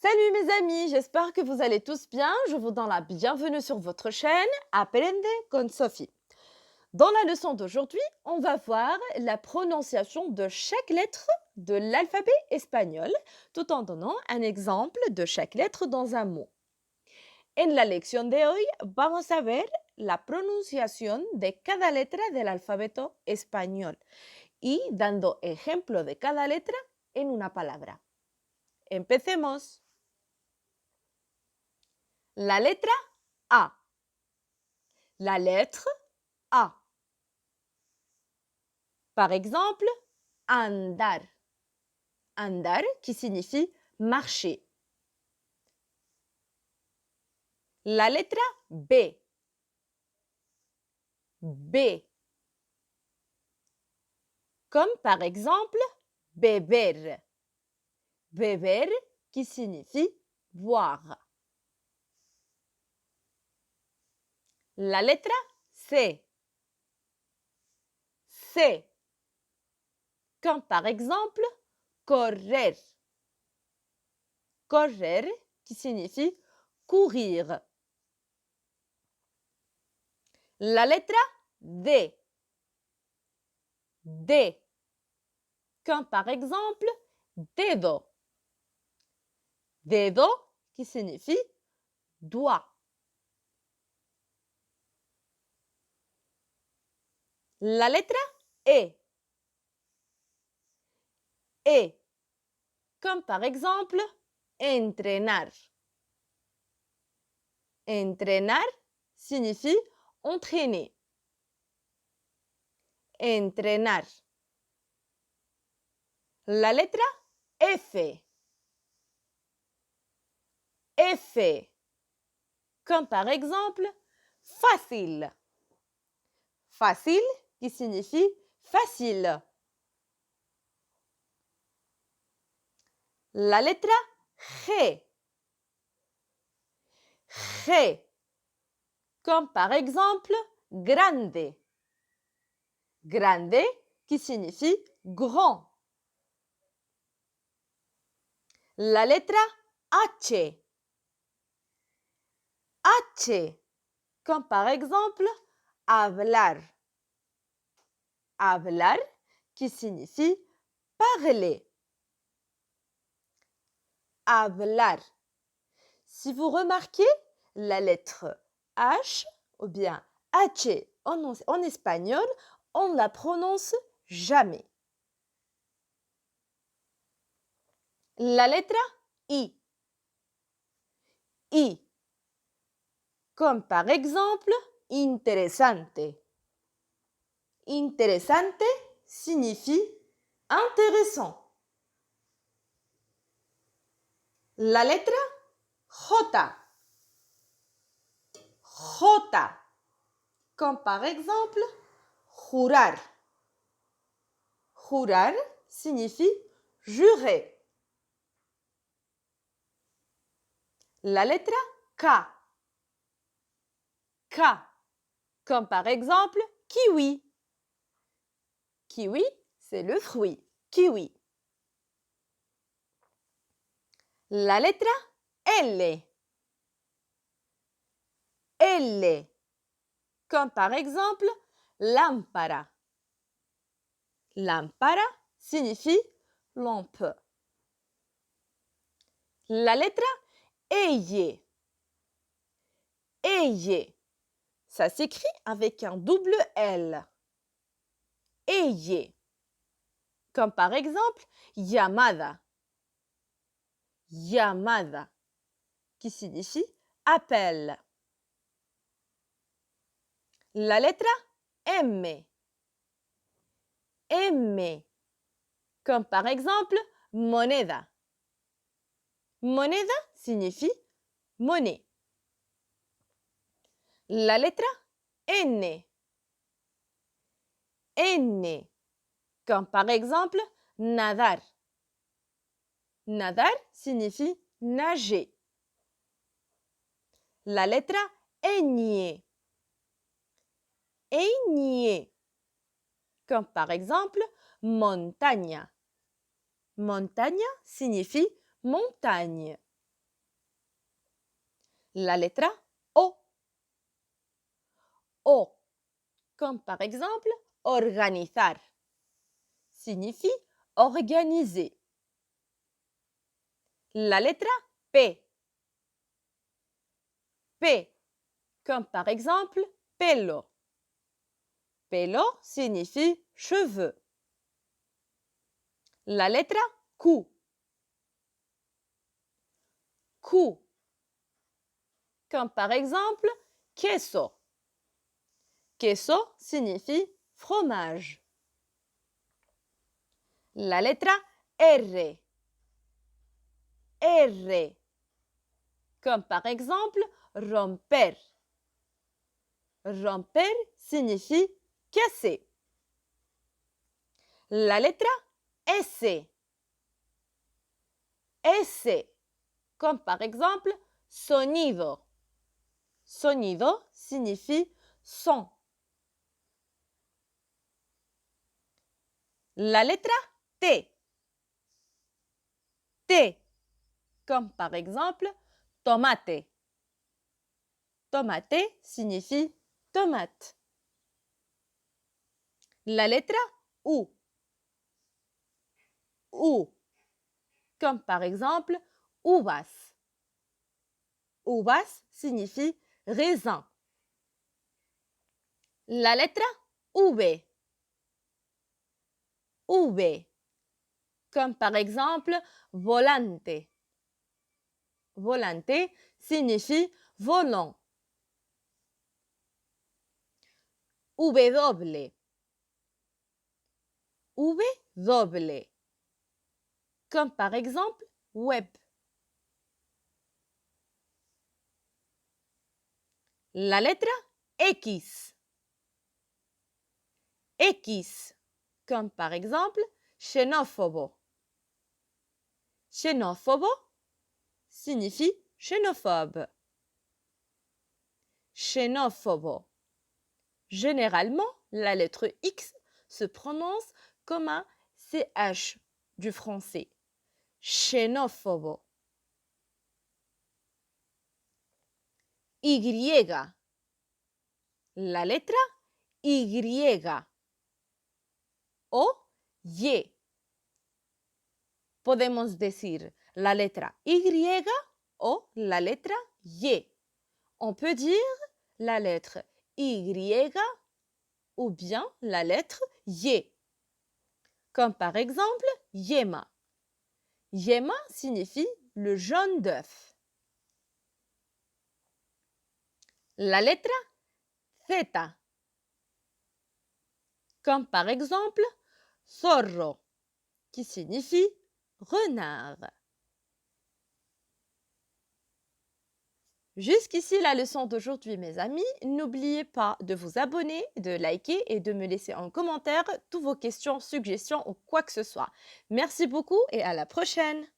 Salut mes amis, j'espère que vous allez tous bien. Je vous donne la bienvenue sur votre chaîne Aprende con Sophie. Dans la leçon d'aujourd'hui, on va voir la prononciation de chaque lettre de l'alphabet espagnol, tout en donnant un exemple de chaque lettre dans un mot. En la lección de hoy vamos a ver la pronunciación de cada letra del alfabeto español y dando ejemplo de cada letra en una palabra. Empecemos. La letra A. La lettre A. Par exemple, andar. Andar qui signifie marcher. La letra B. B. Comme par exemple, beber. Beber qui signifie boire. La letra C. C. Comme par exemple, correr. Correr qui signifie courir. La letra D. D. Comme par exemple, dedo. Dedo qui signifie doigt. La letra E. E. Comme par exemple, entrenar. Entrenar signifie entraîner. Entrenar. La letra F. F. Comme par exemple, facile. Facile qui signifie facile. La letra G. G. Comme par exemple, grande. Grande qui signifie grand. La letra H. H. Comme par exemple, hablar. Hablar qui signifie parler. Hablar. Si vous remarquez, la lettre H ou bien H en espagnol, on ne la prononce jamais. La letra I. I. Comme par exemple, interesante. Interesante signifie intéressant. La letra J. J. Comme par exemple, jurar. Jurar signifie jurer. La letra K. K. Comme par exemple, kiwi. Kiwi, c'est le fruit. Kiwi. La letra L. L. Comme par exemple, lámpara. Lámpara signifie lampe. La letra Y. Y. Ça s'écrit avec un double L. Y. Comme par exemple, llamada. Llamada, qui signifie appel. La letra M. M. Comme par exemple, moneda. Moneda signifie monnaie. La letra N. N. Comme par exemple, nadar. Nadar signifie nager. La letra ñ. Ñ. Comme par exemple, montaña. Montaña signifie montagne. La letra O. O, comme par exemple organizar, signifie organiser. La letra P. P, comme par exemple pelo. Pelo signifie cheveux. La letra Q. Q, comme par exemple queso. Queso signifie fromage. La letra R. R, comme par exemple romper. Romper signifie casser. La letra S. S, comme par exemple sonido. Sonido signifie son. La letra T. T, comme par exemple tomate. Tomate signifie tomate. La letra U. U, comme par exemple uvas. Uvas signifie raisin. La letra V. V, comme par exemple volante. Volante signifie volant. W. W, comme par exemple web. La letra X. X, comme par exemple xenófobo. Xenófobo signifie xénophobe. Xénophobo. Généralement, la lettre X se prononce comme un CH du français. Xenófobo. Y. La letra Y. O Y. Podemos decir la letra Y o la letra Y. On peut dire la lettre Y ou bien la lettre Y. Comme par exemple yema. Yema signifie le jaune d'œuf. La letra Z. Comme par exemple zorro, qui signifie renard. Jusqu'ici la leçon d'aujourd'hui, mes amis. N'oubliez pas de vous abonner, de liker et de me laisser en commentaire toutes vos questions, suggestions ou quoi que ce soit. Merci beaucoup et à la prochaine.